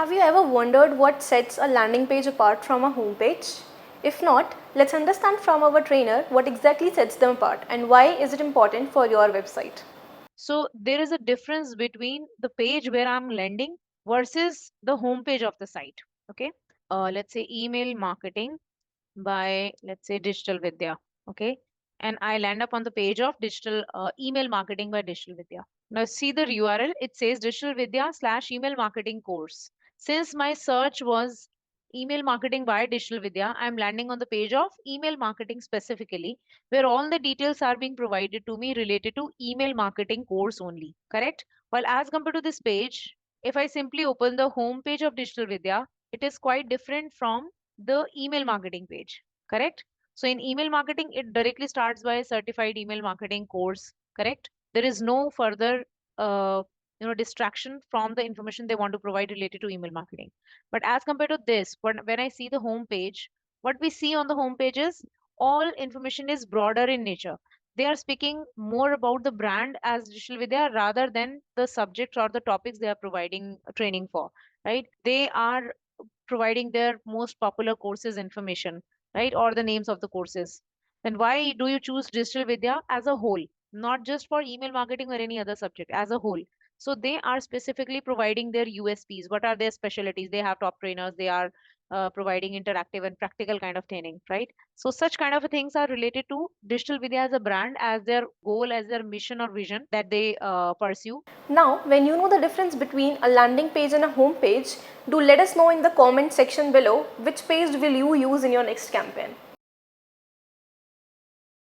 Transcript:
Have you ever wondered what sets a landing page apart from a homepage? If not, let's understand from our trainer what exactly sets them apart and why is it important for your website. So there is a difference between the page where I'm landing versus the homepage of the site. Okay. Let's say email marketing by, let's say, Digital Vidya. Okay. And I land up on the page of digital email marketing by Digital Vidya. Now see the URL, it says Digital Vidya / email marketing course. Since my search was email marketing by Digital Vidya, I'm landing on the page of email marketing specifically, where all the details are being provided to me related to email marketing course only, correct? While as compared to this page, if I simply open the home page of Digital Vidya, it is quite different from the email marketing page, correct? So in email marketing, it directly starts by certified email marketing course, correct? There is no further distraction from the information they want to provide related to email marketing. But as compared to this, when I see the home page, what we see on the home page is all information is broader in nature. They are speaking more about the brand as Digital Vidya rather than the subjects or the topics they are providing training for, right? They are providing their most popular courses information, right? Or the names of the courses. Then why do you choose Digital Vidya as a whole, not just for email marketing or any other subject, as a whole? So they are specifically providing their USPs. What are their specialties? They have top trainers. They are providing interactive and practical kind of training, right? So such kind of things are related to Digital Vidya as a brand, as their goal, as their mission or vision that they pursue. Now, when you know the difference between a landing page and a home page, do let us know in the comment section below which page will you use in your next campaign.